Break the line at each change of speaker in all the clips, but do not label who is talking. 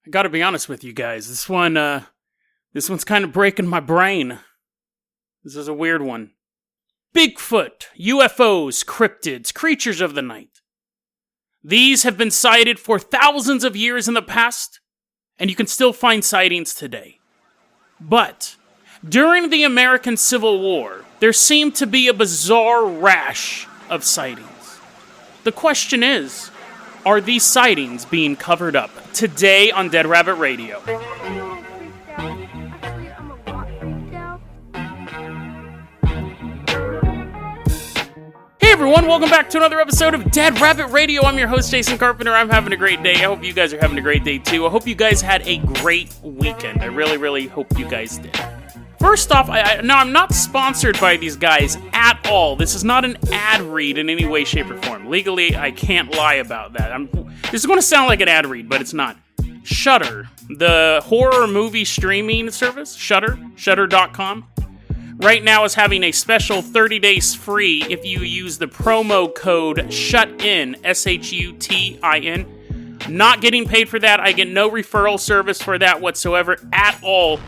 I gotta be honest with you guys. This one's kind of breaking my brain. This is a weird one. Bigfoot, UFOs, cryptids, creatures of the night. These have been sighted for thousands of years in the past, and you can still find sightings today. But during the American Civil War, there seemed to be a bizarre rash of sightings. The question is, are these sightings being covered up? Today on Dead Rabbit Radio. Hey everyone, welcome back to another episode of Dead Rabbit Radio. I'm your host, Jason Carpenter. I'm having a great day. I hope you guys are having a great day too. I hope you guys had a great weekend. I really hope you guys did. First off, I'm not sponsored by these guys at all. This is not an ad read in any way, shape, or form. Legally, I can't lie about that. This is going to sound like an ad read, but it's not. Shudder, the horror movie streaming service, Shudder.com, right now is having a special 30 days free if you use the promo code SHUTIN, SHUTIN. Not getting paid for that. I get no referral service for that whatsoever at all.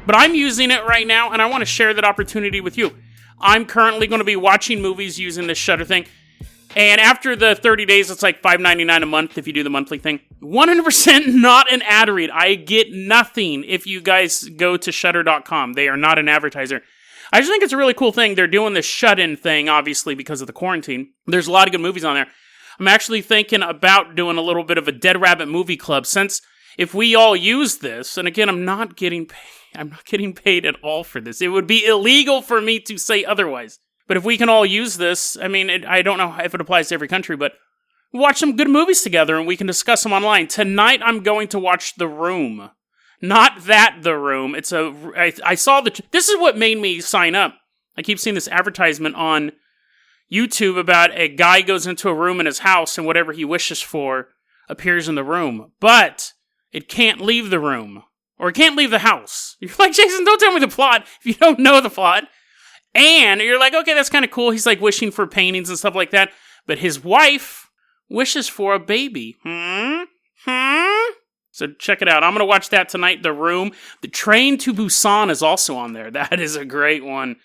But I'm using it right now, and I want to share that opportunity with you. I'm currently going to be watching movies using this Shudder thing. And after the 30 days, it's like $5.99 a month if you do the monthly thing. 100% not an ad read. I get nothing if you guys go to Shudder.com. They are not an advertiser. I just think it's a really cool thing. They're doing this shut-in thing, obviously, because of the quarantine. There's a lot of good movies on there. I'm actually thinking about doing a little bit of a Dead Rabbit movie club, since if we all use this, and again, I'm not getting paid at all for this. It would be illegal for me to say otherwise. But if we can all use this, I don't know if it applies to every country, but watch some good movies together and we can discuss them online. Tonight, I'm going to watch The Room. Not The Room. This is what made me sign up. I keep seeing this advertisement on YouTube about a guy goes into a room in his house and whatever he wishes for appears in the room. But it can't leave the room. Or it can't leave the house. You're like, Jason, don't tell me the plot if you don't know the plot. And you're like, okay, that's kind of cool. He's like wishing for paintings and stuff like that. But his wife wishes for a baby. So check it out. I'm going to watch that tonight, The Room. The Train to Busan is also on there. That is a great one.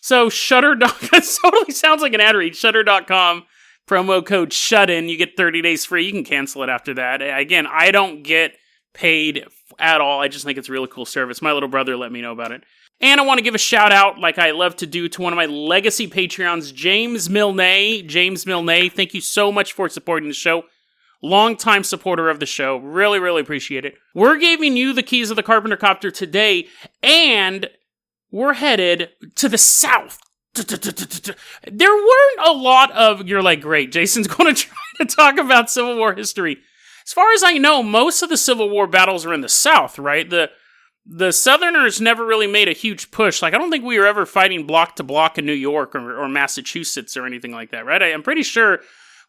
So Shudder.com, it totally sounds like an ad read. Shudder.com, promo code SHUTIN. You get 30 days free. You can cancel it after that. Again, I don't get paid at all. I just think it's a really cool service. My little brother let me know about it. And I want to give a shout out, like I love to do, to one of my legacy Patreons, James Milne. James Milne, thank you so much for supporting the show. Longtime supporter of the show. Really appreciate it. We're giving you the keys of the Carpenter Copter today, and we're headed to the south. There weren't a lot of, you're like, great, Jason's going to try to talk about Civil War history. As far as I know, most of the Civil War battles are in the South, right? The Southerners never really made a huge push. Like, I don't think we were ever fighting block to block in New York or Massachusetts or anything like that, right? I'm pretty sure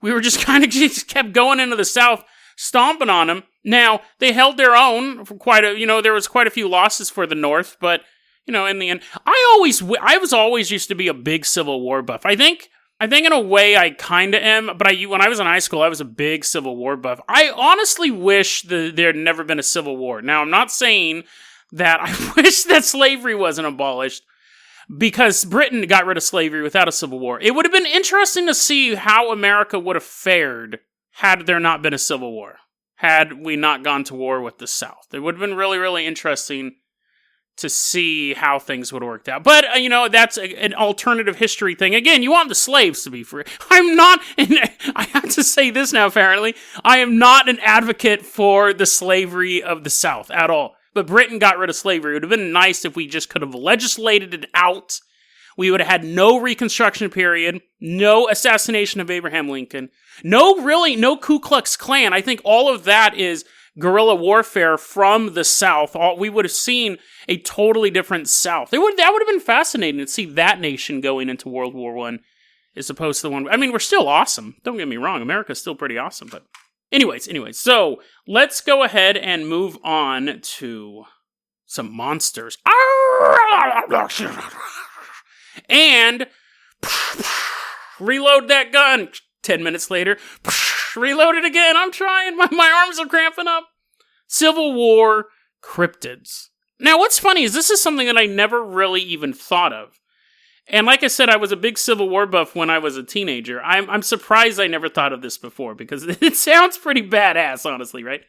we were just kind of just kept going into the South, stomping on them. Now, they held their own for there was quite a few losses for the North, but, in the end, I was always used to be a big Civil War buff. I think in a way I kind of am, but when I was in high school, I was a big Civil War buff. I honestly wish there had never been a Civil War. Now, I'm not saying that I wish that slavery wasn't abolished, because Britain got rid of slavery without a Civil War. It would have been interesting to see how America would have fared had there not been a Civil War, had we not gone to war with the South. It would have been really interesting to see how things would have worked out. But, that's an alternative history thing. Again, you want the slaves to be free. I have to say this now, apparently. I am not an advocate for the slavery of the South at all. But Britain got rid of slavery. It would have been nice if we just could have legislated it out. We would have had no Reconstruction period, no assassination of Abraham Lincoln, no Ku Klux Klan. I think all of that is guerrilla warfare from the South. We would have seen a totally different South. That would have been fascinating to see that nation going into World War I as opposed to the one. We're still awesome. Don't get me wrong. America's still pretty awesome. But anyways, so let's go ahead and move on to some monsters. And reload that gun. 10 minutes later, reload it again. I'm trying. My arms are cramping up. Civil War cryptids. Now, what's funny is this is something that I never really even thought of. And like I said, I was a big Civil War buff when I was a teenager. I'm surprised I never thought of this before, because it sounds pretty badass, honestly, right?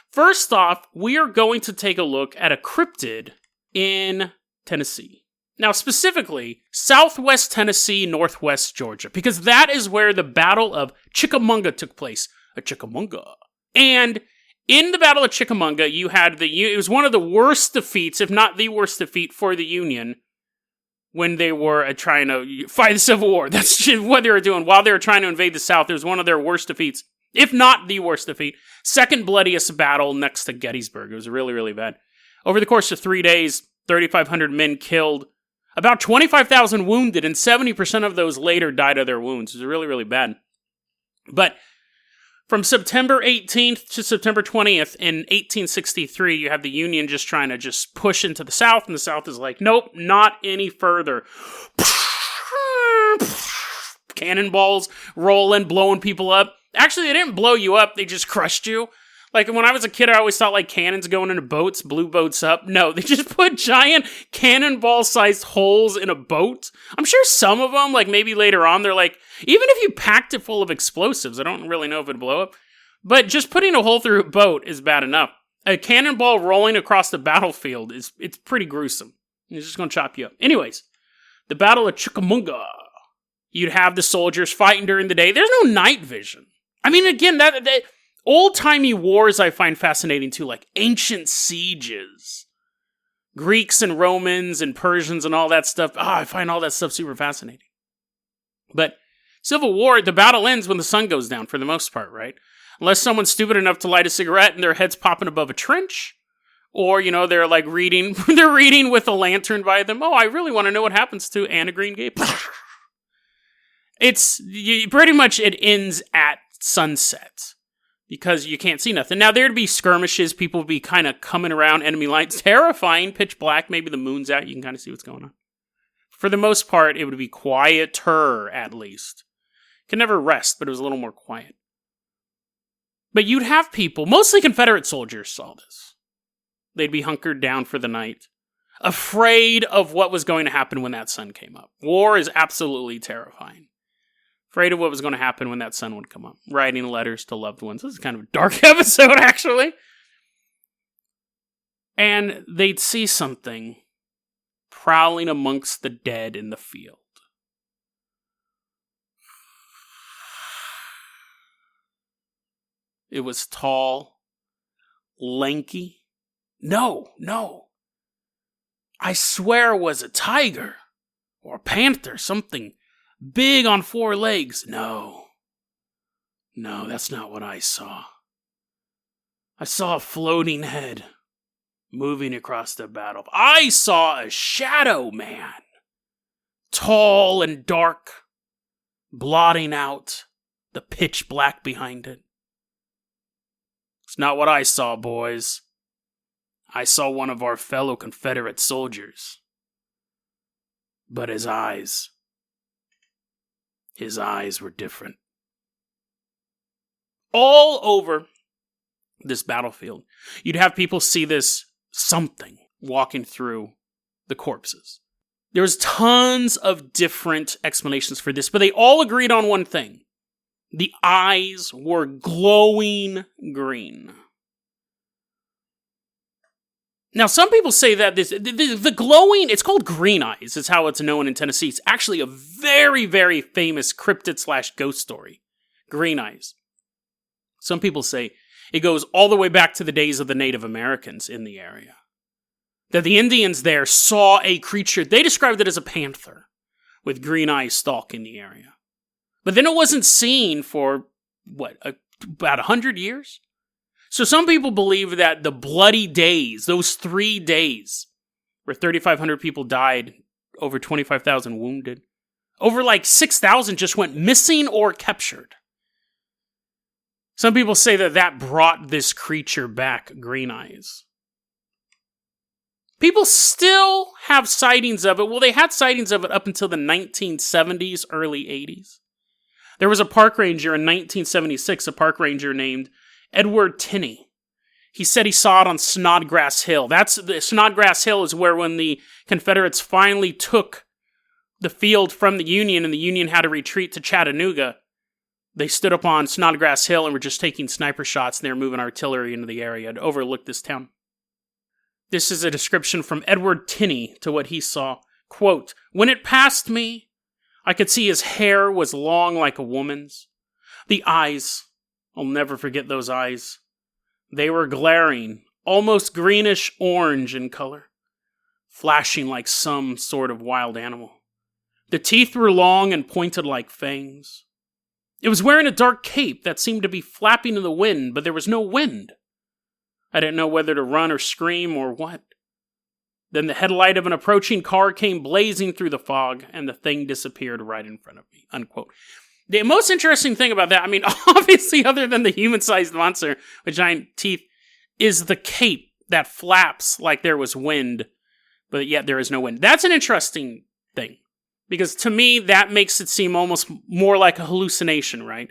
First off, we are going to take a look at a cryptid in Tennessee. Now, specifically, southwest Tennessee, northwest Georgia, because that is where the Battle of Chickamauga took place. Chickamauga. And in the Battle of Chickamauga, you had it was one of the worst defeats, if not the worst defeat for the Union when they were trying to fight the Civil War. That's what they were doing. While they were trying to invade the South, it was one of their worst defeats, if not the worst defeat. Second bloodiest battle next to Gettysburg. It was really, really bad. Over the course of 3 days, 3,500 men killed, about 25,000 wounded, and 70% of those later died of their wounds. It was really, really bad. But from September 18th to September 20th in 1863, you have the Union just trying to just push into the South, and the South is like, nope, not any further. Cannonballs rolling, blowing people up. Actually, they didn't blow you up, they just crushed you. Like, when I was a kid, I always thought, like, cannons going into boats blew boats up. No, they just put giant cannonball-sized holes in a boat. I'm sure some of them, like, maybe later on, they're like, even if you packed it full of explosives, I don't really know if it'd blow up. But just putting a hole through a boat is bad enough. A cannonball rolling across the battlefield it's pretty gruesome. It's just gonna chop you up. Anyways, the Battle of Chickamauga. You'd have the soldiers fighting during the day. There's no night vision. I mean, again, that old-timey wars I find fascinating too, like ancient sieges. Greeks and Romans and Persians and all that stuff. I find all that stuff super fascinating. But Civil War, the battle ends when the sun goes down for the most part, right? Unless someone's stupid enough to light a cigarette and their head's popping above a trench. Or, they're like reading, they're reading with a lantern by them. I really want to know what happens to Anna Greengate. Pretty much it ends at sunset. Because you can't see nothing. Now, there'd be skirmishes. People would be kind of coming around enemy lines. Terrifying. Pitch black. Maybe the moon's out. You can kind of see what's going on. For the most part, it would be quieter, at least. Could never rest, but it was a little more quiet. But you'd have people, mostly Confederate soldiers, saw this. They'd be hunkered down for the night, afraid of what was going to happen when that sun came up. War is absolutely terrifying. Afraid of what was going to happen when that sun would come up. Writing letters to loved ones. This is kind of a dark episode, actually. And they'd see something prowling amongst the dead in the field. It was tall, lanky. No. I swear it was a tiger or a panther, something big on 4 legs. No, that's not what I saw. I saw a floating head moving across the battle. I saw a shadow man, tall and dark, blotting out the pitch black behind it. It's not what I saw, boys. I saw one of our fellow Confederate soldiers. But his eyes were different. All over this battlefield, you'd have people see this something walking through the corpses. There was tons of different explanations for this, but they all agreed on one thing. The eyes were glowing green. Now, some people say that the glowing, it's called green eyes, is how it's known in Tennessee. It's actually a very, very famous cryptid/ghost story. Green eyes. Some people say it goes all the way back to the days of the Native Americans in the area. That the Indians there saw a creature, they described it as a panther, with green eyes stalking the area. But then it wasn't seen for, about 100 years? So some people believe that the bloody days, those 3 days, where 3,500 people died, over 25,000 wounded, over 6,000 just went missing or captured. Some people say that brought this creature back, Green Eyes. People still have sightings of it. Well, they had sightings of it up until the 1970s, early 80s. There was a park ranger in 1976, a park ranger named Edward Tinney. He said he saw it on Snodgrass Hill. Snodgrass Hill is where when the Confederates finally took the field from the Union and the Union had to retreat to Chattanooga, they stood up on Snodgrass Hill and were just taking sniper shots, and they were moving artillery into the area to overlook this town. This is a description from Edward Tinney to what he saw. Quote, "When it passed me, I could see his hair was long like a woman's. The eyes, I'll never forget those eyes. They were glaring, almost greenish-orange in color, flashing like some sort of wild animal. The teeth were long and pointed like fangs. It was wearing a dark cape that seemed to be flapping in the wind, but there was no wind. I didn't know whether to run or scream or what. Then the headlight of an approaching car came blazing through the fog, and the thing disappeared right in front of me." Unquote. The most interesting thing about that, I mean, obviously other than the human-sized monster with giant teeth, is the cape that flaps like there was wind, but yet there is no wind. That's an interesting thing. Because to me, that makes it seem almost more like a hallucination, right?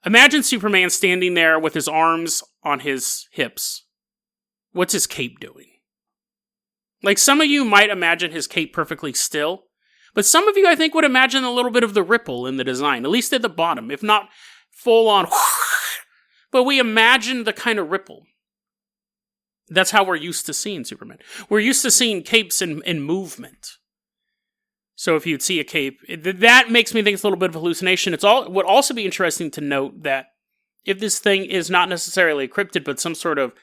Imagine Superman standing there with his arms on his hips. What's his cape doing? Like, some of you might imagine his cape perfectly still, but some of you, I think, would imagine a little bit of the ripple in the design, at least at the bottom, if not full on. But we imagine the kind of ripple. That's how we're used to seeing Superman. We're used to seeing capes in movement. So if you'd see a cape, that makes me think it's a little bit of hallucination. It would also be interesting to note that if this thing is not necessarily a cryptid, but some sort of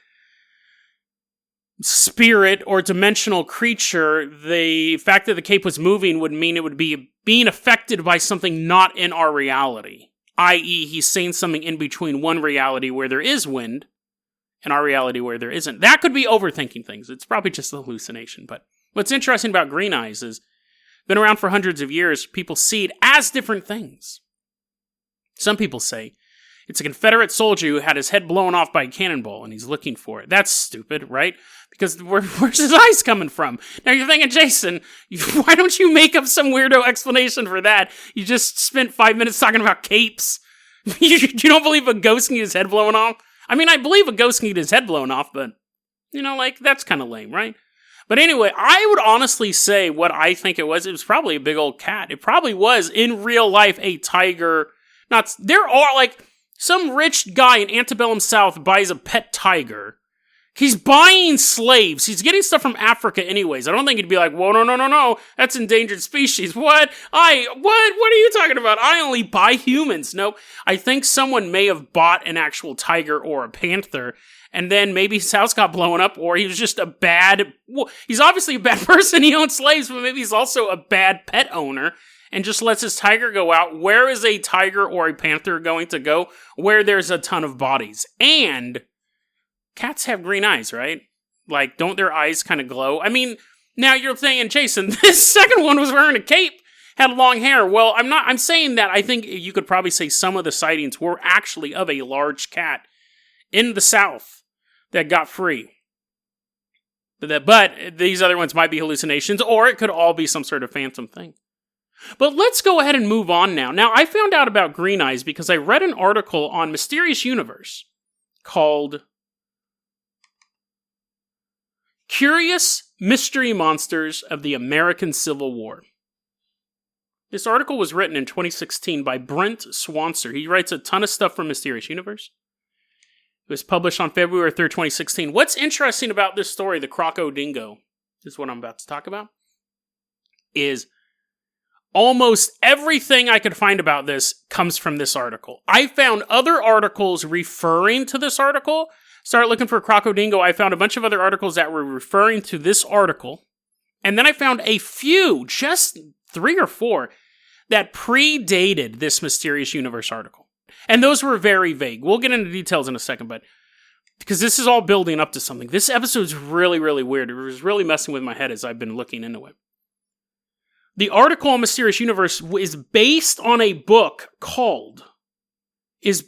spirit or dimensional creature, the fact that the cape was moving would mean it would be being affected by something not in our reality. I.e., he's seeing something in between one reality where there is wind and our reality where there isn't. That could be overthinking things. It's probably just a hallucination. But what's interesting about green eyes is been around for hundreds of years. People see it as different things. Some people say it's a Confederate soldier who had his head blown off by a cannonball and he's looking for it. That's stupid, right? Because where's his eyes coming from? Now you're thinking, Jason, why don't you make up some weirdo explanation for that? You just spent 5 minutes talking about capes. You don't believe a ghost can get his head blown off? I mean, I believe a ghost can get his head blown off, but, that's kind of lame, right? But anyway, I would honestly say what I think it was probably a big old cat. It probably was, in real life, a tiger. There are, some rich guy in antebellum South buys a pet tiger. He's buying slaves. He's getting stuff from Africa anyways. I don't think he'd be like, whoa, no, that's endangered species. What? What are you talking about? I only buy humans. No, I think someone may have bought an actual tiger or a panther, and then maybe his house got blown up, or he was just he's obviously a bad person. He owns slaves, but maybe he's also a bad pet owner and just lets his tiger go out. Where is a tiger or a panther going to go? Where there's a ton of bodies. And cats have green eyes, right? Don't their eyes kind of glow? I mean, now you're saying, Jason, this second one was wearing a cape, had long hair. Well, I'm saying that I think you could probably say some of the sightings were actually of a large cat in the South that got free. But these other ones might be hallucinations, or it could all be some sort of phantom thing. But let's go ahead and move on now. Now, I found out about green eyes because I read an article on Mysterious Universe called Curious Mystery Monsters of the American Civil War. This article was written in 2016 by Brent Swanser. He writes a ton of stuff for Mysterious Universe. It was published on February 3rd, 2016. What's interesting about this story, the croco-dingo, is what I'm about to talk about, is almost everything I could find about this comes from this article. I found other articles referring to this article. Started looking for croco-dingo. I found a bunch of other articles that were referring to this article. And then I found a few, just 3 or 4, that predated this Mysterious Universe article. And those were very vague. We'll get into details in a second, but because this is all building up to something. This episode's really, really weird. It was really messing with my head as I've been looking into it. The article on Mysterious Universe is based on a book this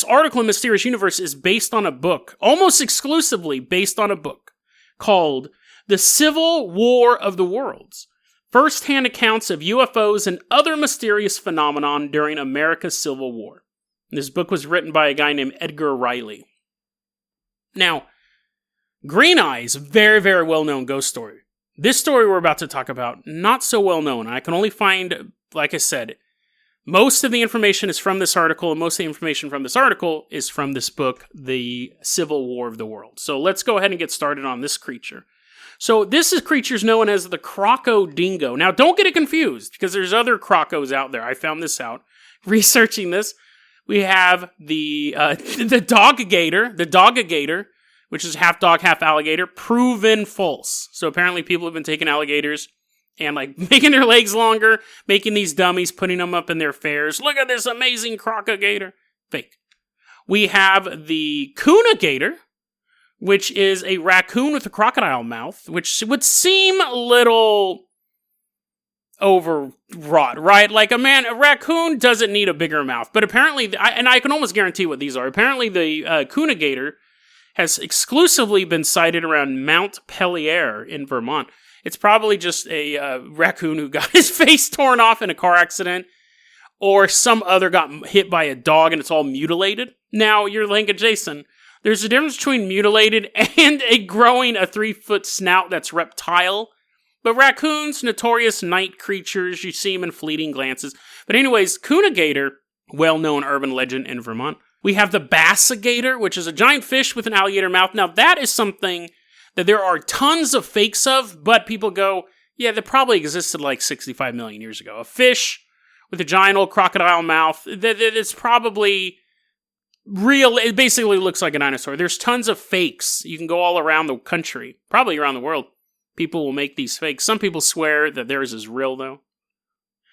article in Mysterious Universe is based on a book, almost exclusively based on a book, called The Civil War of the Worlds. First-hand accounts of UFOs and other mysterious phenomenon during America's Civil War. This book was written by a guy named Edgar Riley. Now, Green Eyes, very, very well-known ghost story. This story we're about to talk about, not so well-known. I can only find, like I said, most of the information is from this article, and most of the information from this article is from this book, The Civil War of the World. So let's go ahead and get started on this creature. So this is creatures known as the croco-dingo. Now, don't get it confused, because there's other crocos out there. I found this out researching this. We have the Dogigator, which is half dog, half alligator, proven false. So apparently people have been taking alligators and making their legs longer, making these dummies, putting them up in their fairs. Look at this amazing croco-gator. Fake. We have the Coonigator, which is a raccoon with a crocodile mouth, which would seem a little overwrought, right? A raccoon doesn't need a bigger mouth, but apparently, and I can almost guarantee what these are. Apparently, the Coonigator has exclusively been sighted around Mount Pellier in Vermont. It's probably just a raccoon who got his face torn off in a car accident, or some other got hit by a dog and it's all mutilated. Now, you're thinking, Jason, there's a difference between mutilated and a 3-foot snout that's reptile. But raccoons, notorious night creatures, you see them in fleeting glances. But anyways, Coonigator, well-known urban legend in Vermont. We have the Bassigator, which is a giant fish with an alligator mouth. Now, that is something that there are tons of fakes of, but people go, yeah, that probably existed 65 million years ago. A fish with a giant old crocodile mouth, it's probably real. It basically looks like a dinosaur. There's tons of fakes. You can go all around the country, probably around the world. People will make these fakes. Some people swear that theirs is real, though.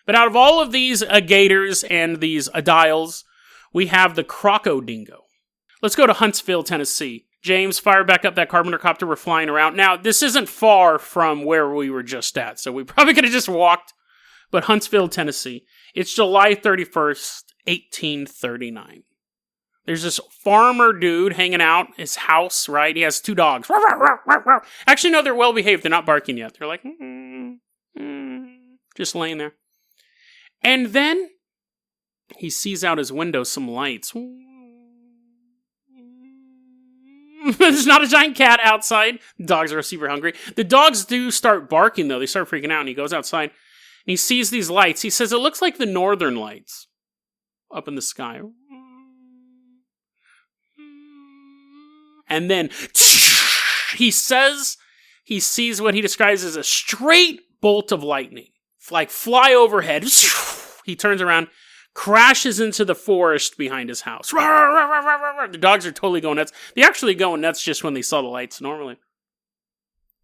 But out of all of these gators and these dials, we have the Crocodingo. Let's go to Huntsville, Tennessee. James, fire back up that carpenter copter. We're flying around. Now, this isn't far from where we were just at, so we probably could have just walked. But Huntsville, Tennessee. It's July 31st, 1839. There's this farmer dude hanging out his house, right? He has 2 dogs. Actually, no, they're well behaved. They're not barking yet. They're just laying there. And then he sees out his window some lights. There's not a giant cat outside. The dogs are super hungry. The dogs do start barking, though. They start freaking out, and he goes outside, and he sees these lights. He says, it looks like the northern lights up in the sky. And then he says he sees what he describes as a straight bolt of lightning, fly overhead. He turns around, crashes into the forest behind his house. The dogs are totally going nuts. They actually go nuts just when they saw the lights normally.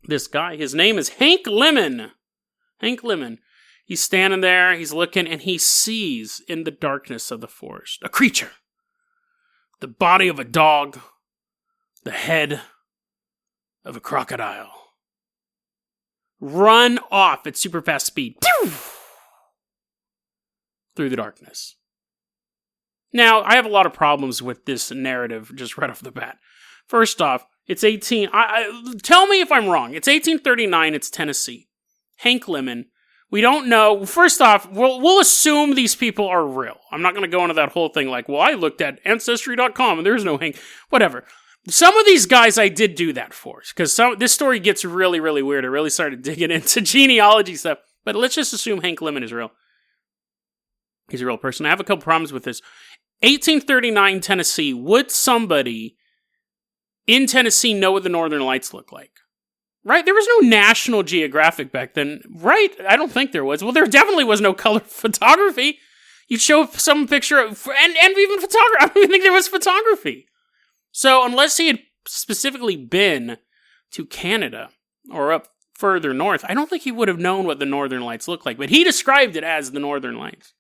This guy, his name is Hank Lemon. Hank Lemon. He's standing there, he's looking, and he sees in the darkness of the forest a creature. The body of a dog. The head of a crocodile. Run off at super fast speed. Through the darkness. Now, I have a lot of problems with this narrative just right off the bat. First off, it's tell me if I'm wrong. It's 1839, it's Tennessee. Hank Lemon. We don't know. First off, we'll assume these people are real. I'm not going to go into that whole thing I looked at Ancestry.com and there's no Hank. Whatever. Some of these guys I did do that for, because this story gets really, really weird. I really started digging into genealogy stuff. But let's just assume Hank Lemon is real. He's a real person. I have a couple problems with this. 1839 Tennessee. Would somebody in Tennessee know what the Northern Lights look like? Right? There was no National Geographic back then. Right? I don't think there was. Well, there definitely was no color photography. You'd show some picture of, and even photography. I don't even think there was photography. So, unless he had specifically been to Canada or up further north, I don't think he would have known what the Northern Lights looked like. But he described it as the Northern Lights.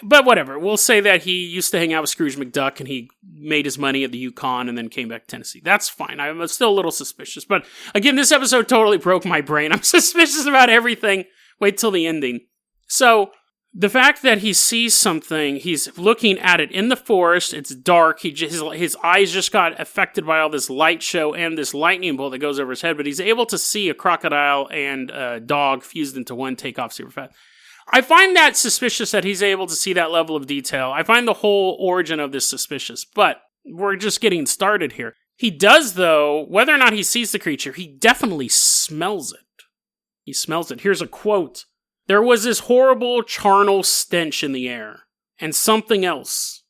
But whatever. We'll say that he used to hang out with Scrooge McDuck and he made his money at the Yukon and then came back to Tennessee. That's fine. I'm still a little suspicious. But again, this episode totally broke my brain. I'm suspicious about everything. Wait till the ending. So, the fact that he sees something, he's looking at it in the forest, it's dark, his eyes just got affected by all this light show and this lightning bolt that goes over his head, but he's able to see a crocodile and a dog fused into one, take off super fast. I find that suspicious that he's able to see that level of detail. I find the whole origin of this suspicious, but we're just getting started here. He does, though, whether or not he sees the creature, he definitely smells it. He smells it. Here's a quote. "There was this horrible charnel stench in the air, and something else.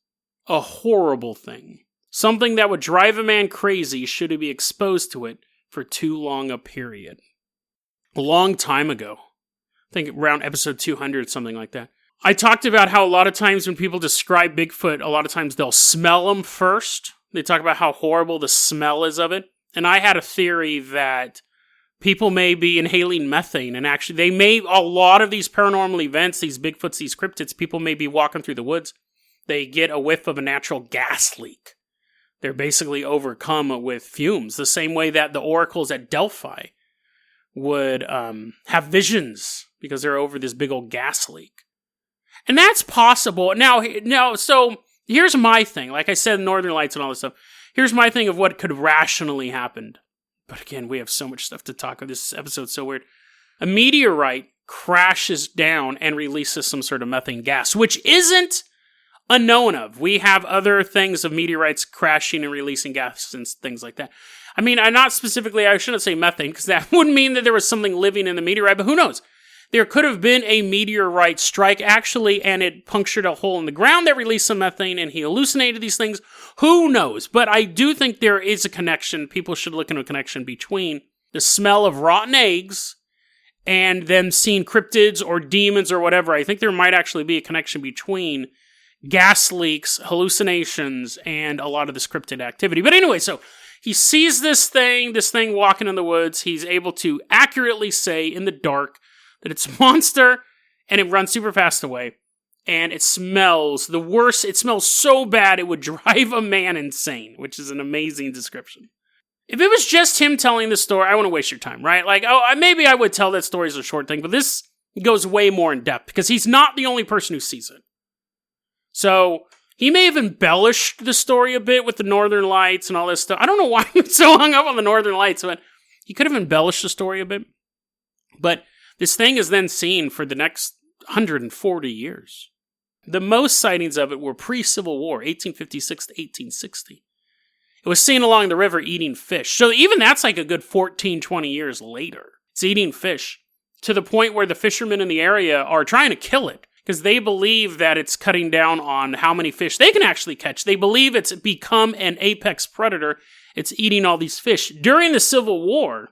A horrible thing. Something that would drive a man crazy should he be exposed to it for too long a period." A long time ago. I think around episode 200, something like that. I talked about how a lot of times when people describe Bigfoot, a lot of times they'll smell them first. They talk about how horrible the smell is of it. And I had a theory that people may be inhaling methane, and actually a lot of these paranormal events, these Bigfoots, these cryptids, people may be walking through the woods. They get a whiff of a natural gas leak. They're basically overcome with fumes, the same way that the oracles at Delphi would have visions because they're over this big old gas leak. And that's possible. Now, so here's my thing. Like I said, Northern Lights and all this stuff. Here's my thing of what could rationally happen. But again, we have so much stuff to talk about. This episode's so weird. A meteorite crashes down and releases some sort of methane gas, which isn't unknown of. We have other things of meteorites crashing and releasing gas and things like that. I mean, I shouldn't say methane, because that would mean that there was something living in the meteorite, but who knows? There could have been a meteorite strike, actually, and it punctured a hole in the ground that released some methane, and he hallucinated these things. Who knows? But I do think there is a connection. People should look into a connection between the smell of rotten eggs and them seeing cryptids or demons or whatever. I think there might actually be a connection between gas leaks, hallucinations, and a lot of this cryptid activity. But anyway, so he sees this thing walking in the woods. He's able to accurately say in the dark that it's a monster, and it runs super fast away. And it smells the worst. It smells so bad it would drive a man insane, which is an amazing description. If it was just him telling the story, I wouldn't waste your time, right? Like, maybe I would tell that story as a short thing, but this goes way more in depth, because he's not the only person who sees it. So he may have embellished the story a bit with the Northern Lights and all this stuff. I don't know why I'm so hung up on the Northern Lights, but he could have embellished the story a bit. But this thing is then seen for the next 140 years. The most sightings of it were pre-Civil War, 1856 to 1860. It was seen along the river eating fish. So even that's like a good 14, 20 years later. It's eating fish to the point where the fishermen in the area are trying to kill it, because they believe that it's cutting down on how many fish they can actually catch. They believe it's become an apex predator. It's eating all these fish. During the Civil War,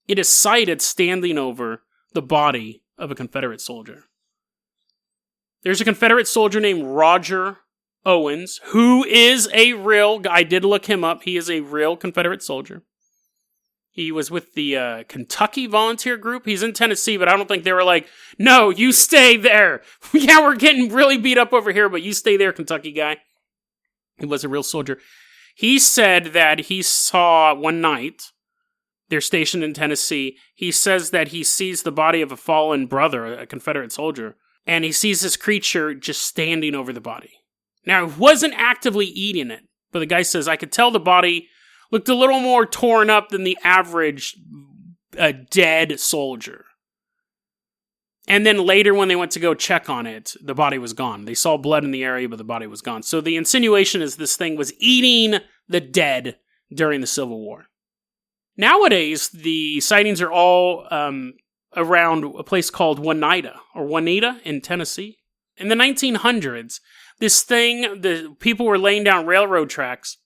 it is sighted standing over the body of a Confederate soldier. There's a Confederate soldier named Roger Owens, who is a real, I did look him up, he is a real Confederate soldier. He was with the Kentucky Volunteer Group. He's in Tennessee, but I don't think they were like, no, you stay there. Yeah, we're getting really beat up over here, but you stay there, Kentucky guy. He was a real soldier. He said that he saw one night, they're stationed in Tennessee, he says that he sees the body of a fallen brother, a Confederate soldier, and he sees this creature just standing over the body. Now, it wasn't actively eating it, but the guy says, I could tell the body looked a little more torn up than the average dead soldier. And then later when they went to go check on it, the body was gone. They saw blood in the area, but the body was gone. So the insinuation is this thing was eating the dead during the Civil War. Nowadays, the sightings are all around a place called Juanita in Tennessee. In the 1900s, this thing, the people were laying down railroad tracks.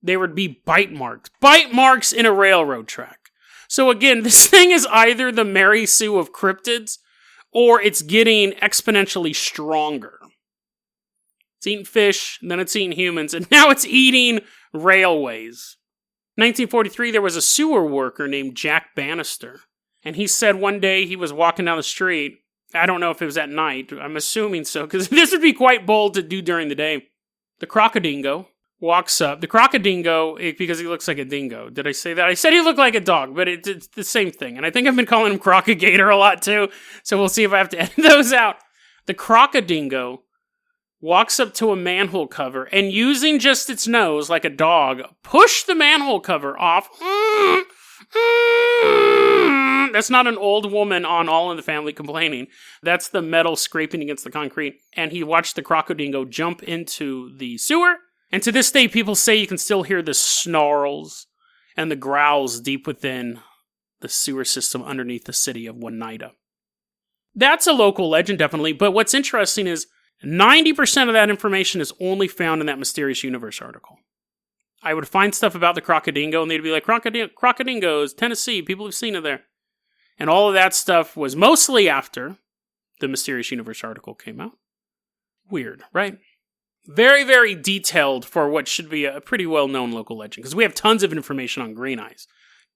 There would be bite marks in a railroad track. So again, this thing is either the Mary Sue of cryptids, or it's getting exponentially stronger. It's eating fish, and then it's eating humans, and now it's eating railways. In 1943, there was a sewer worker named Jack Bannister, and he said one day he was walking down the street. I don't know if it was at night. I'm assuming so, because this would be quite bold to do during the day. The Crocodingo walks up. The Crocodingo, because he looks like a dingo. Did I say that? I said he looked like a dog, but it's the same thing. And I think I've been calling him Crocogator a lot too, so we'll see if I have to edit those out. The Crocodingo walks up to a manhole cover, and using just its nose, like a dog, pushed the manhole cover off. That's not an old woman on All in the Family complaining. That's the metal scraping against the concrete. And he watched the Crocodingo jump into the sewer And to this day, people say you can still hear the snarls and the growls deep within the sewer system underneath the city of Oneida. That's a local legend, definitely, but what's interesting is 90% of that information is only found in that Mysterious Universe article. I would find stuff about the Crocodingo, and they'd be like, Crocodingo is Tennessee, people have seen it there. And all of that stuff was mostly after the Mysterious Universe article came out. Weird, right? Very, very detailed for what should be a pretty well-known local legend, because we have tons of information on green eyes.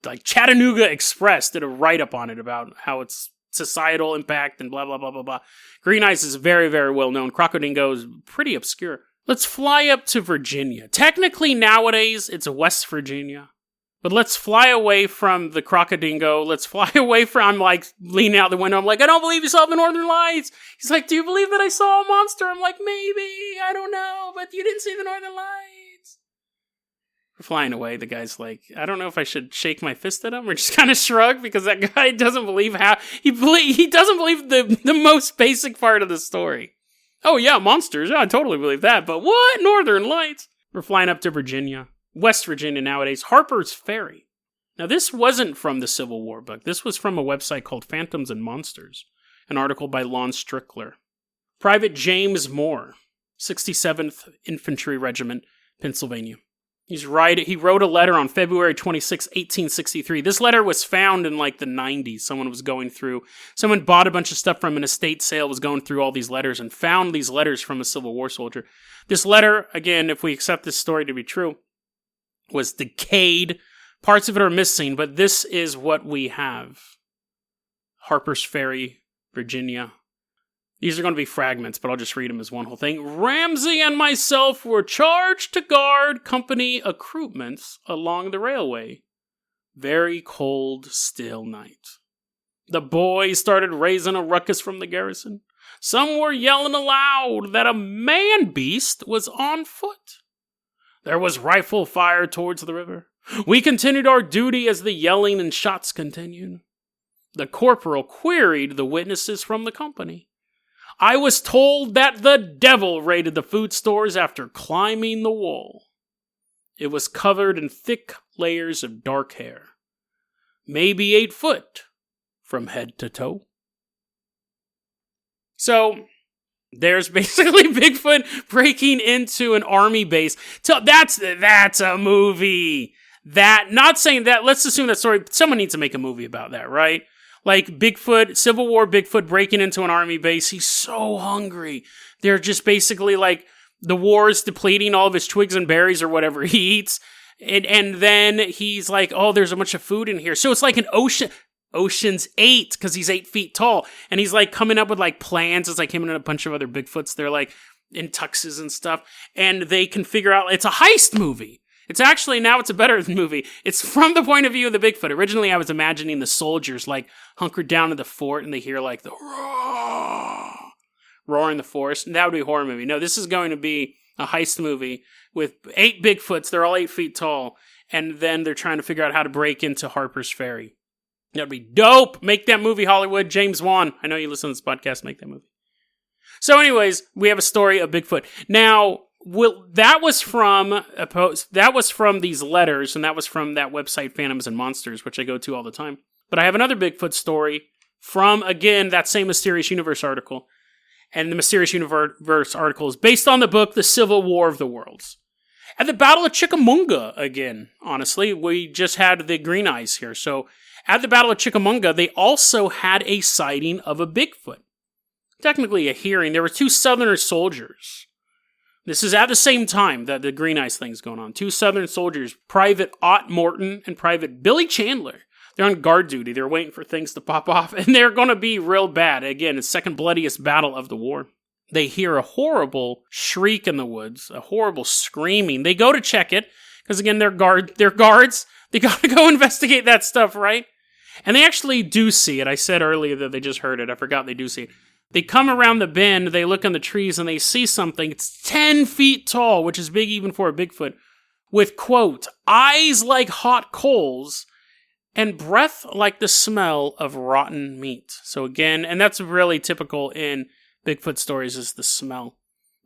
Like Chattanooga Express did a write-up on it about how it's societal impact and blah, blah, blah, blah, blah. Green eyes is very, very well-known. Crocodingo is pretty obscure. Let's fly up to Virginia. Technically, nowadays, it's West Virginia. But let's fly away from the Crocodingo. Let's fly away from, I'm like, leaning out the window. I'm like, I don't believe you saw the Northern Lights. He's like, do you believe that I saw a monster? I'm like, maybe, I don't know, but you didn't see the Northern Lights. We're flying away. The guy's like, I don't know if I should shake my fist at him or just kind of shrug, because that guy doesn't believe he doesn't believe the most basic part of the story. Oh yeah, monsters. Yeah, I totally believe that. But what? Northern Lights? We're flying up to Virginia. West Virginia nowadays, Harper's Ferry. Now, this wasn't from the Civil War book. This was from a website called Phantoms and Monsters, an article by Lon Strickler. Private James Moore, 67th Infantry Regiment, Pennsylvania. He wrote a letter on February 26, 1863. This letter was found in like the 90s. Someone bought a bunch of stuff from an estate sale, was going through all these letters, and found these letters from a Civil War soldier. This letter, again, if we accept this story to be true, was decayed. Parts of it are missing, but this is what we have. Harper's Ferry, Virginia. These are going to be fragments, but I'll just read them as one whole thing. Ramsey and myself were charged to guard company accoutrements along the railway. Very cold, still night. The boys started raising a ruckus from the garrison. Some were yelling aloud that a man-beast was on foot. There was rifle fire towards the river. We continued our duty as the yelling and shots continued. The corporal queried the witnesses from the company. I was told that the devil raided the food stores after climbing the wall. It was covered in thick layers of dark hair. Maybe 8 foot from head to toe. So, there's basically Bigfoot breaking into an army base. So that's a movie. Not saying that, let's assume that story, someone needs to make a movie about that, right? Like Bigfoot, Civil War Bigfoot breaking into an army base. He's so hungry. They're just basically like, the war is depleting all of his twigs and berries or whatever he eats. And then he's like, oh, there's a bunch of food in here. So it's like an Ocean's 8, because he's 8 feet tall, and he's like coming up with like plans. It's like him and a bunch of other Bigfoots. They're like in tuxes and stuff, and they can figure out it's a heist movie. It's actually, now it's a better movie. It's from the point of view of the Bigfoot. Originally, I was imagining the soldiers like hunkered down in the fort, and they hear like the roar in the forest, and that would be a horror movie. No, this is going to be a heist movie with 8 Bigfoots. They're all 8 feet tall, and then they're trying to figure out how to break into Harper's Ferry. That'd be dope. Make that movie, Hollywood. James Wan. I know you listen to this podcast. Make that movie. So anyways, we have a story of Bigfoot. Now, that was from these letters, and that was from that website, Phantoms and Monsters, which I go to all the time. But I have another Bigfoot story from, again, that same Mysterious Universe article. And the Mysterious Universe article is based on the book, The Civil War of the Worlds. At the Battle of Chickamauga, again, honestly, we just had the green eyes here. So, at the Battle of Chickamauga, they also had a sighting of a Bigfoot. Technically a hearing. There were 2 Southern soldiers. This is at the same time that the green eyes thing's going on. 2 Southern soldiers, Private Ott Morton and Private Billy Chandler. They're on guard duty. They're waiting for things to pop off, and they're going to be real bad. Again, it's second bloodiest battle of the war. They hear a horrible shriek in the woods, a horrible screaming. They go to check it, because again, they're guards. They got to go investigate that stuff, right? And they actually do see it. I said earlier that they just heard it. I forgot they do see it. They come around the bend, they look in the trees, and they see something. It's 10 feet tall, which is big even for a Bigfoot, with, quote, eyes like hot coals and breath like the smell of rotten meat. So again, and that's really typical in Bigfoot stories, is the smell.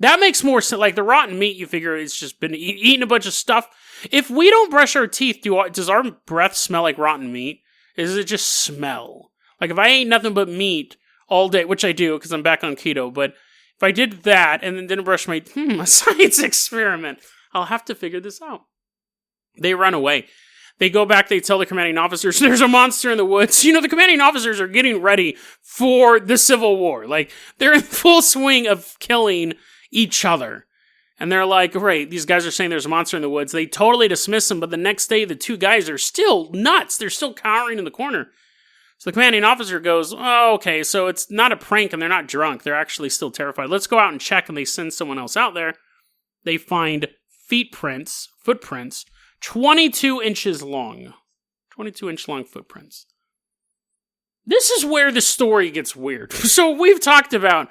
That makes more sense. Like the rotten meat, you figure it's just been eating a bunch of stuff. If we don't brush our teeth, does our breath smell like rotten meat? Does it just smell? Like if I ate nothing but meat all day, which I do because I'm back on keto, but if I did that and then didn't brush my a science experiment, I'll have to figure this out. They run away. They go back, they tell the commanding officers, there's a monster in the woods. You know, the commanding officers are getting ready for the Civil War. Like, they're in full swing of killing each other. And they're like, right, these guys are saying there's a monster in the woods. They totally dismiss them, but the next day, the two guys are still nuts. They're still cowering in the corner. So the commanding officer goes, oh, okay, so it's not a prank and they're not drunk. They're actually still terrified. Let's go out and check, and they send someone else out there. They find footprints, 22 inches long. 22-inch long footprints. This is where the story gets weird. So we've talked about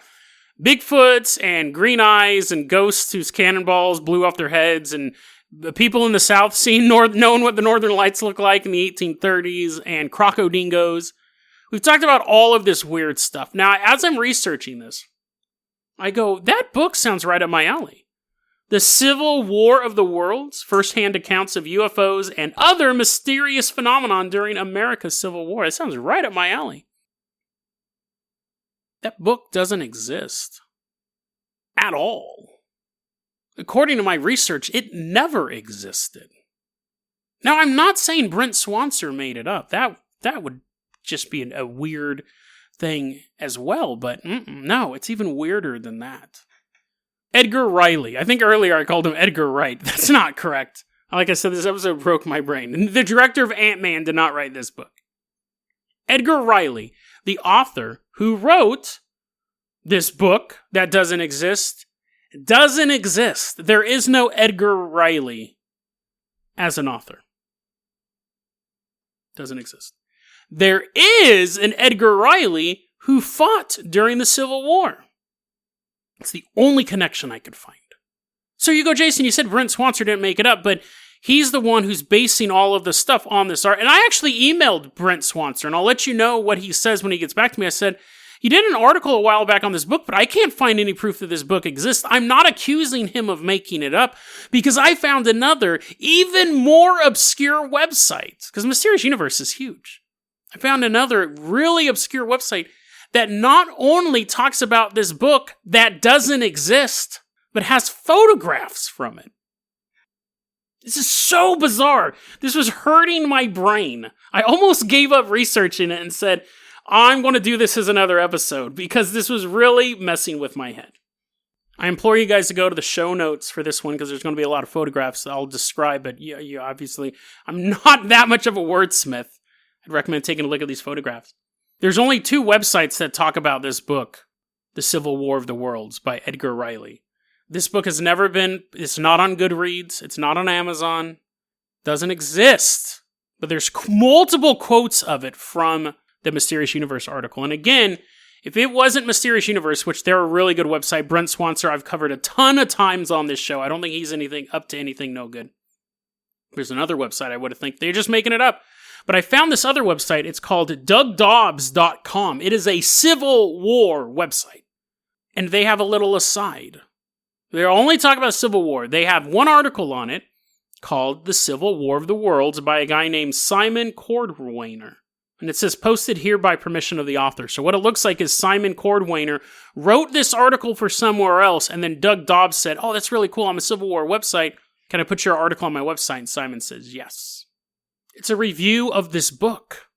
Bigfoots and green eyes and ghosts whose cannonballs blew off their heads, and the people in the South knowing what the Northern Lights look like in the 1830s, and croco-dingos. We've talked about all of this weird stuff. Now, as I'm researching this, I go, that book sounds right up my alley. The Civil War of the Worlds, first-hand accounts of UFOs and other mysterious phenomenon during America's Civil War. It sounds right up my alley. That book doesn't exist. At all. According to my research, it never existed. Now, I'm not saying Brent Swancer made it up. That would just be a weird thing as well, but no, it's even weirder than that. Edgar Riley. I think earlier I called him Edgar Wright. That's not correct. Like I said, this episode broke my brain. The director of Ant-Man did not write this book. Edgar Riley, the author who wrote this book that doesn't exist. There is no Edgar Riley as an author. Doesn't exist. There is an Edgar Riley who fought during the Civil War. It's the only connection I could find. So you go, Jason, you said Brent Swancer didn't make it up, but he's the one who's basing all of the stuff on this art. And I actually emailed Brent Swancer, and I'll let you know what he says when he gets back to me. I said, you did an article a while back on this book, but I can't find any proof that this book exists. I'm not accusing him of making it up, because I found another, even more obscure website, because Mysterious Universe is huge. I found another really obscure website that not only talks about this book that doesn't exist, but has photographs from it. This is so bizarre. This was hurting my brain. I almost gave up researching it and said, I'm going to do this as another episode, because this was really messing with my head. I implore you guys to go to the show notes for this one, because there's going to be a lot of photographs I'll describe, but you obviously, I'm not that much of a wordsmith. I'd recommend taking a look at these photographs. There's only 2 websites that talk about this book, The Civil War of the Worlds by Edgar Riley. This book has never been, it's not on Goodreads, it's not on Amazon, doesn't exist. But there's multiple quotes of it from the Mysterious Universe article. And again, if it wasn't Mysterious Universe, which they're a really good website, Brent Swancer, I've covered a ton of times on this show. I don't think he's up to anything no good. There's another website I would have think they're just making it up. But I found this other website. It's called DougDobbs.com. It is a Civil War website. And they have a little aside. They're only talking about Civil War. They have one article on it called The Civil War of the Worlds by a guy named Simon Cordwainer. And it says, posted here by permission of the author. So what it looks like is Simon Cordwainer wrote this article for somewhere else, and then Doug Dobbs said, oh, that's really cool. I'm a Civil War website. Can I put your article on my website? And Simon says, yes. It's a review of this book,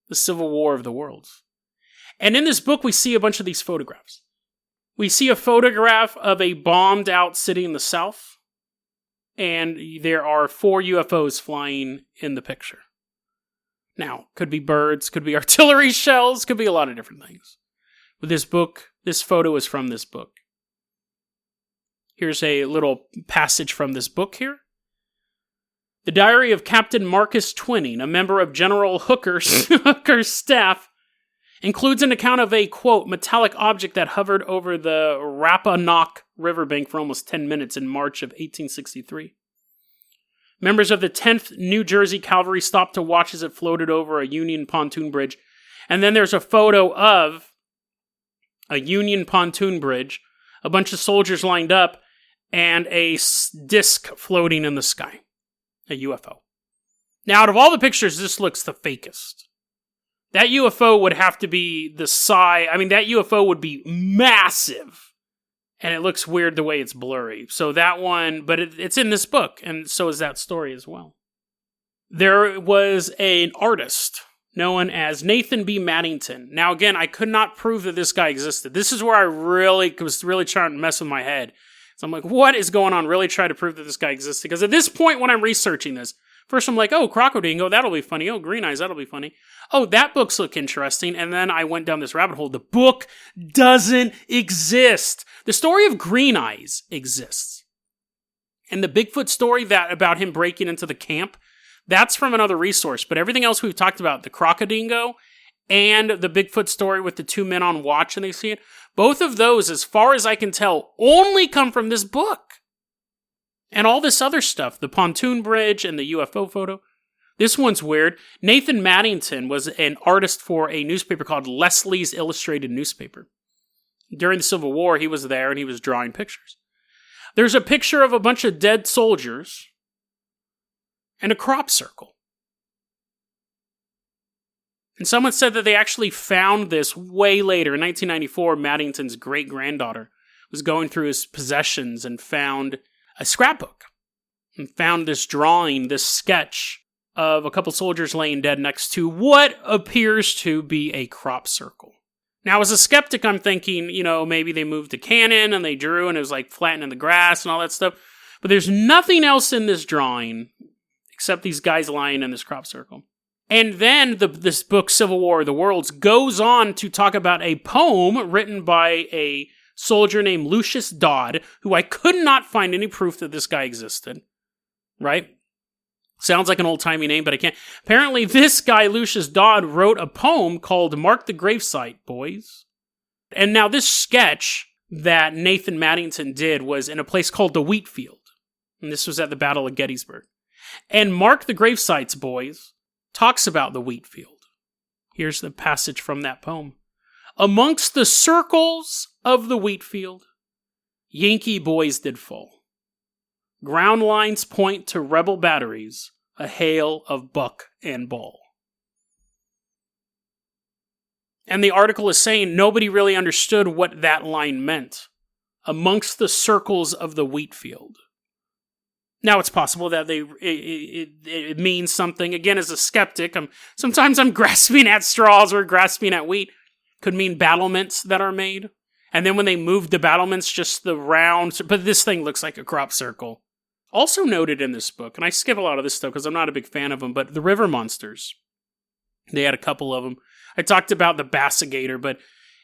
The Civil War of the Worlds. And in this book, we see a bunch of these photographs. We see a photograph of a bombed out city in the south, and there are 4 UFOs flying in the picture. Now, could be birds, could be artillery shells, could be a lot of different things. But this book, this photo is from this book. Here's a little passage from this book here. The diary of Captain Marcus Twining, a member of General Hooker's staff, includes an account of a, quote, metallic object that hovered over the Rappahannock riverbank for almost 10 minutes in March of 1863. Members of the 10th New Jersey Cavalry stopped to watch as it floated over a Union pontoon bridge. And then there's a photo of a Union pontoon bridge a bunch of soldiers lined up, and a disc floating in the sky. A UFO. Now, out of all the pictures, this looks the fakest. That UFO would have to be the size... I mean, that UFO would be massive. And it looks weird the way it's blurry. So that one... But it's in this book, and so is that story as well. There was an artist known as Nathan B. Maddington. Now, again, I could not prove that this guy existed. This is where I was really trying to mess with my head. So I'm like, what is going on? Really try to prove that this guy existed. Because at this point, when I'm researching this, first I'm like, oh, Crocodingo, that'll be funny. Oh, Green Eyes, that'll be funny. Oh, that books look interesting. And then I went down this rabbit hole. The book doesn't exist. The story of Green Eyes exists. And the Bigfoot story about him breaking into the camp, that's from another resource. But everything else we've talked about, the Crocodingo and the Bigfoot story with the two men on watch and they see it, both of those, as far as I can tell, only come from this book. And all this other stuff, the pontoon bridge and the UFO photo. This one's weird. Nathan Maddington was an artist for a newspaper called Leslie's Illustrated Newspaper. During the Civil War, he was there and he was drawing pictures. There's a picture of a bunch of dead soldiers and a crop circle. And someone said that they actually found this way later. In 1994, Maddington's great-granddaughter was going through his possessions and found a scrapbook. And found this drawing, this sketch of a couple soldiers laying dead next to what appears to be a crop circle. Now, as a skeptic, I'm thinking, maybe they moved the cannon and they drew and it was like flattening the grass and all that stuff. But there's nothing else in this drawing except these guys lying in this crop circle. And then this book, Civil War of the Worlds, goes on to talk about a poem written by a soldier named Lucius Dodd, who I could not find any proof that this guy existed. Right? Sounds like an old-timey name, but I can't. Apparently, this guy, Lucius Dodd, wrote a poem called Mark the Gravesite, Boys. And now this sketch that Nathan Maddington did was in a place called the Wheat Field. And this was at the Battle of Gettysburg. And Mark the Gravesites, Boys talks about the wheat field. Here's the passage from that poem. Amongst the circles of the wheat field, Yankee boys did fall. Ground lines point to rebel batteries, a hail of buck and ball. And the article is saying nobody really understood what that line meant. Amongst the circles of the wheat field. Now, it's possible that it means something. Again, as a skeptic, sometimes I'm grasping at straws or grasping at wheat. Could mean battlements that are made. And then when they moved the battlements, just the round... But this thing looks like a crop circle. Also noted in this book, and I skip a lot of this stuff because I'm not a big fan of them, but the river monsters. They had a couple of them. I talked about the Dogigator, but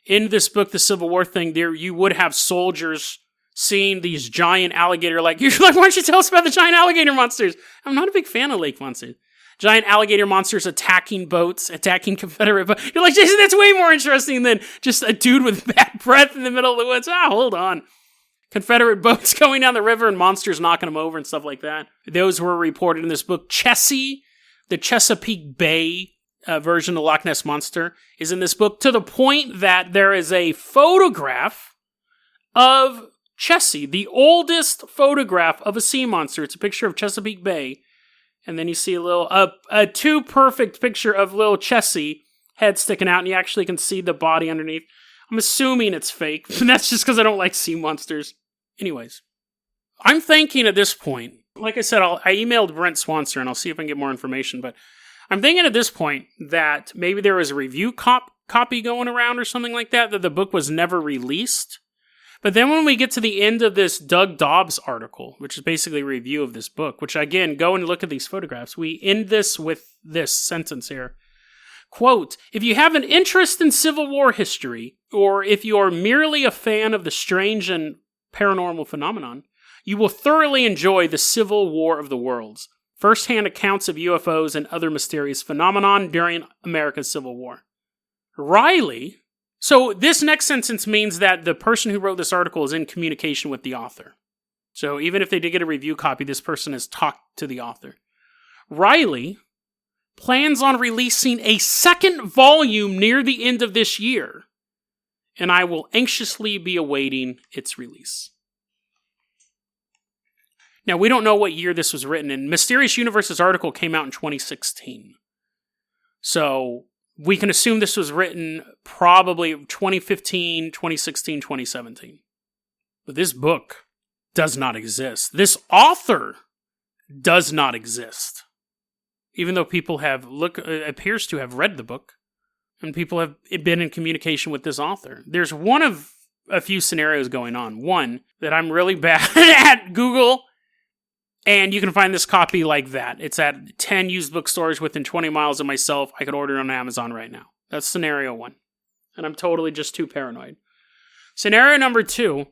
in this book, the Civil War thing, there you would have soldiers seeing these giant alligator, you're like, why don't you tell us about the giant alligator monsters? I'm not a big fan of lake monsters. Giant alligator monsters attacking boats, attacking Confederate boats. You're like, Jason, that's way more interesting than just a dude with bad breath in the middle of the woods. Hold on. Confederate boats going down the river and monsters knocking them over and stuff like that. Those were reported in this book. Chessie, the Chesapeake Bay version of Loch Ness Monster, is in this book to the point that there is a photograph of Chessie, the oldest photograph of a sea monster. It's a picture of Chesapeake Bay. And then you see a too perfect picture of little Chessie, head sticking out, and you actually can see the body underneath. I'm assuming it's fake, but that's just because I don't like sea monsters. Anyways, I'm thinking at this point, like I said, I emailed Brent Swanser, and I'll see if I can get more information, but I'm thinking at this point that maybe there was a review copy going around or something like that the book was never released. But then when we get to the end of this Doug Dobbs article, which is basically a review of this book, which again, go and look at these photographs, we end this with this sentence here. Quote, if you have an interest in Civil War history, or if you are merely a fan of the strange and paranormal phenomenon, you will thoroughly enjoy the Civil War of the Worlds, first-hand accounts of UFOs and other mysterious phenomenon during America's Civil War. Riley... So this next sentence means that the person who wrote this article is in communication with the author. So even if they did get a review copy, this person has talked to the author. Riley plans on releasing a second volume near the end of this year. and I will anxiously be awaiting its release. Now, we don't know what year this was written, and Mysterious Universe's article came out in 2016. So, we can assume this was written probably 2015, 2016, 2017. But this book does not exist. This author does not exist. Even though people appears to have read the book, and people have been in communication with this author. There's one of a few scenarios going on. One, that I'm really bad at Google, and you can find this copy like that. It's at 10 used bookstores within 20 miles of myself. I could order it on Amazon right now. That's scenario one. And I'm totally just too paranoid. Scenario number two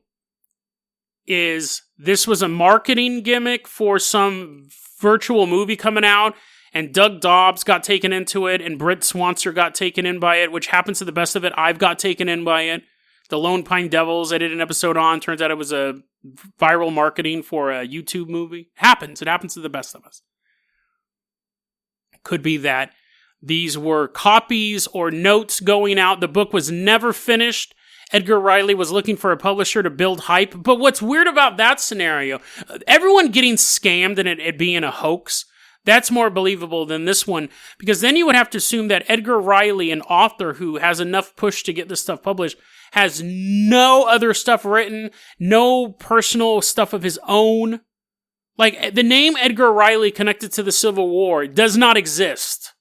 is this was a marketing gimmick for some virtual movie coming out, and Doug Dobbs got taken into it, and Britt Swanser got taken in by it, which happens to the best of it. I've got taken in by it. The Lone Pine Devils, I did an episode on. Turns out it was a viral marketing for a YouTube movie. It happens to the best of us. Could be that these were copies or notes going out. The book was never finished. Edgar Riley was looking for a publisher to build hype. But what's weird about that scenario, everyone getting scammed and it being a hoax, that's more believable than this one. Because then you would have to assume that Edgar Riley, an author who has enough push to get this stuff published, has no other stuff written, no personal stuff of his own. Like, the name Edgar Riley connected to the Civil War does not exist.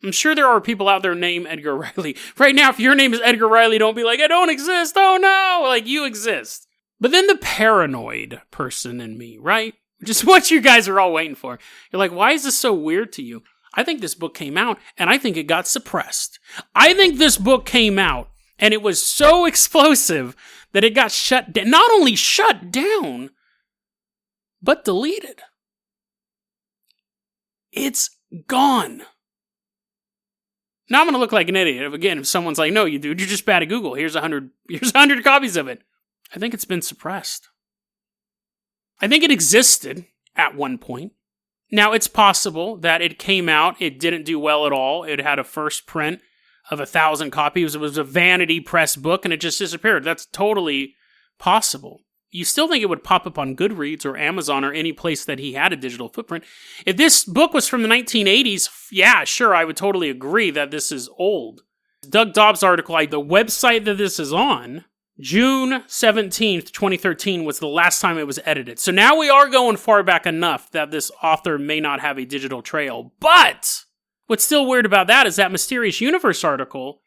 I'm sure there are people out there named Edgar Riley. Right now, if your name is Edgar Riley, don't be like, I don't exist, oh no! Like, you exist. But then the paranoid person in me, right? Which is what you guys are all waiting for. You're like, why is this so weird to you? I think this book came out, and I think it got suppressed. I think this book came out, and it was so explosive that it got shut down. Not only shut down, but deleted. It's gone. Now I'm going to look like an idiot. Again, if someone's like, no, you dude, you're just bad at Google. Here's 100 copies of it. I think it's been suppressed. I think it existed at one point. Now, it's possible that it came out, it didn't do well at all. It had a first print of 1,000 copies. It was a vanity press book, and it just disappeared. That's totally possible. You still think it would pop up on Goodreads or Amazon or any place that he had a digital footprint. If this book was from the 1980s, yeah, sure, I would totally agree that this is old. Doug Dobbs' article, the website that this is on, June 17th, 2013 was the last time it was edited. So now we are going far back enough that this author may not have a digital trail. But what's still weird about that is that Mysterious Universe article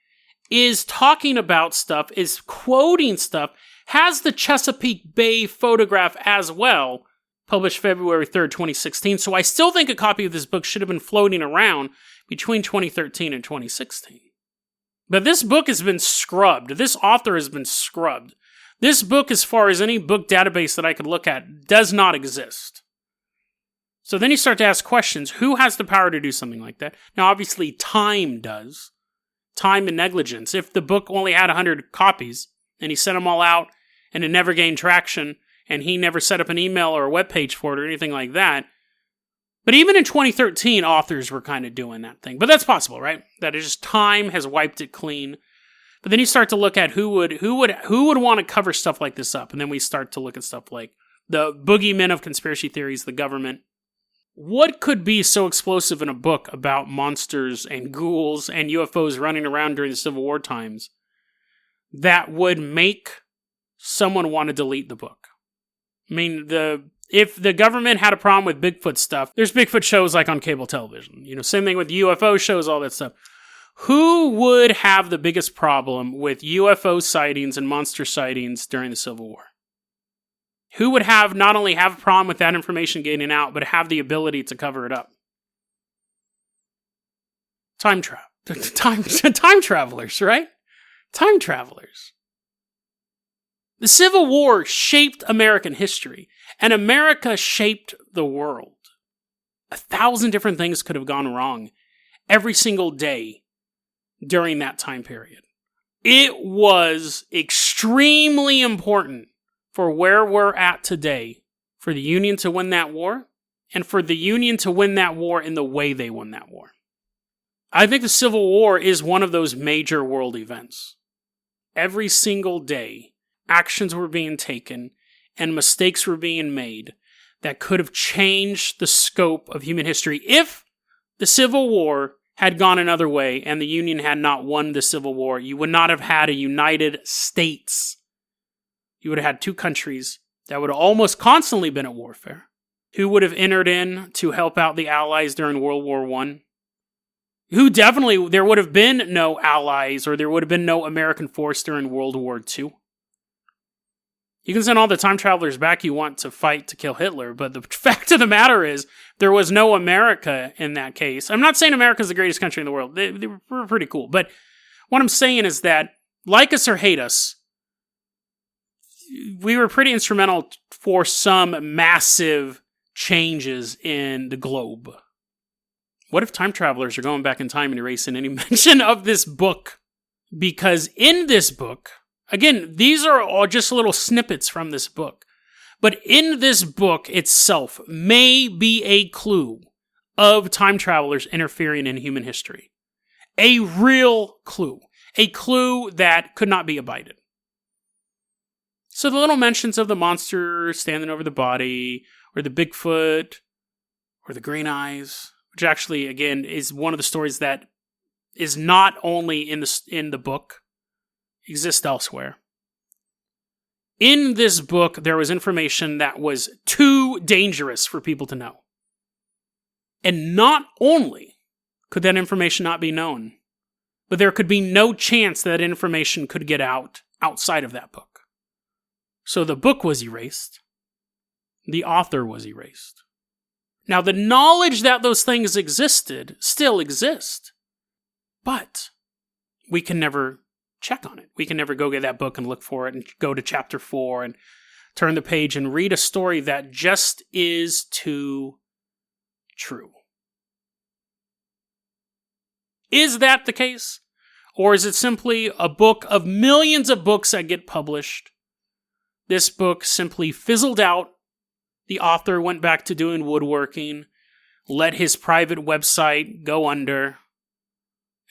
is talking about stuff, is quoting stuff, has the Chesapeake Bay photograph as well, published February 3rd, 2016. So I still think a copy of this book should have been floating around between 2013 and 2016. But this book has been scrubbed. This author has been scrubbed. This book, as far as any book database that I could look at, does not exist. So then you start to ask questions. Who has the power to do something like that? Now, obviously, time does. Time and negligence. If the book only had 100 copies, and he sent them all out, and it never gained traction, and he never set up an email or a webpage for it or anything like that. But even in 2013, authors were kind of doing that thing. But that's possible, right? That is just time has wiped it clean. But then you start to look at who would want to cover stuff like this up, and then we start to look at stuff like the boogeymen of conspiracy theories, the government. What could be so explosive in a book about monsters and ghouls and UFOs running around during the Civil War times that would make someone want to delete the book? I mean, if the government had a problem with Bigfoot stuff, there's Bigfoot shows like on cable television. You know, same thing with UFO shows, all that stuff. Who would have the biggest problem with UFO sightings and monster sightings during the Civil War? Who would not only have a problem with that information getting out, but have the ability to cover it up? Time travelers, right? Time travelers. The Civil War shaped American history, and America shaped the world. 1,000 different things could have gone wrong every single day during that time period. It was extremely important for where we're at today for the Union to win that war, and for the Union to win that war in the way they won that war. I think the Civil War is one of those major world events. every single day, actions were being taken and mistakes were being made that could have changed the scope of human history. If the Civil War had gone another way and the Union had not won the Civil War, you would not have had a United States. You would have had two countries that would have almost constantly been at warfare. Who would have entered in to help out the Allies during World War I? There would have been no Allies, or there would have been no American force during World War II. You can send all the time travelers back you want to fight to kill Hitler, but the fact of the matter is, there was no America in that case. I'm not saying America's the greatest country in the world. They were pretty cool. But what I'm saying is that, like us or hate us, we were pretty instrumental for some massive changes in the globe. What if time travelers are going back in time and erasing any mention of this book? Because in this book, again, these are all just little snippets from this book, but in this book itself may be a clue of time travelers interfering in human history. A real clue. A clue that could not be abided. So the little mentions of the monster standing over the body, or the Bigfoot, or the green eyes, which actually, again, is one of the stories that is not only in the book, exists elsewhere. In this book, there was information that was too dangerous for people to know. And not only could that information not be known, but there could be no chance that information could get out outside of that book. So the book was erased. The author was erased. Now, the knowledge that those things existed still exist, but we can never check on it. We can never go get that book and look for it and go to chapter 4 and turn the page and read a story that just is too true. Is that the case? Or is it simply a book of millions of books that get published? This book simply fizzled out. The author went back to doing woodworking, let his private website go under,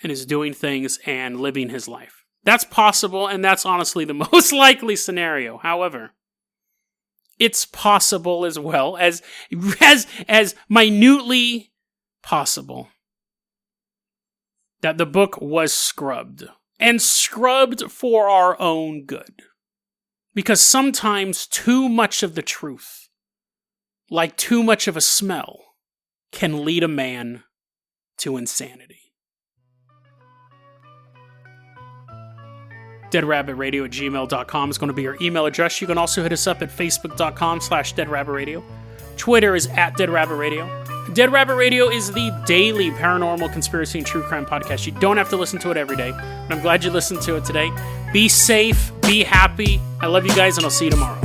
and is doing things and living his life. That's possible, and that's honestly the most likely scenario. However, it's possible as well, as minutely possible, that the book was scrubbed. And scrubbed for our own good. Because sometimes too much of the truth, like too much of a smell, can lead a man to insanity. deadrabbitradio@gmail.com is going to be our email address. You can also hit us up at facebook.com/deadrabbitradio. Twitter is @deadrabbitradio. Dead Rabbit Radio is the daily paranormal, conspiracy, and true crime podcast. You don't have to listen to it every day, but I'm glad you listened to it today. Be safe, be happy. I love you guys, and I'll see you tomorrow.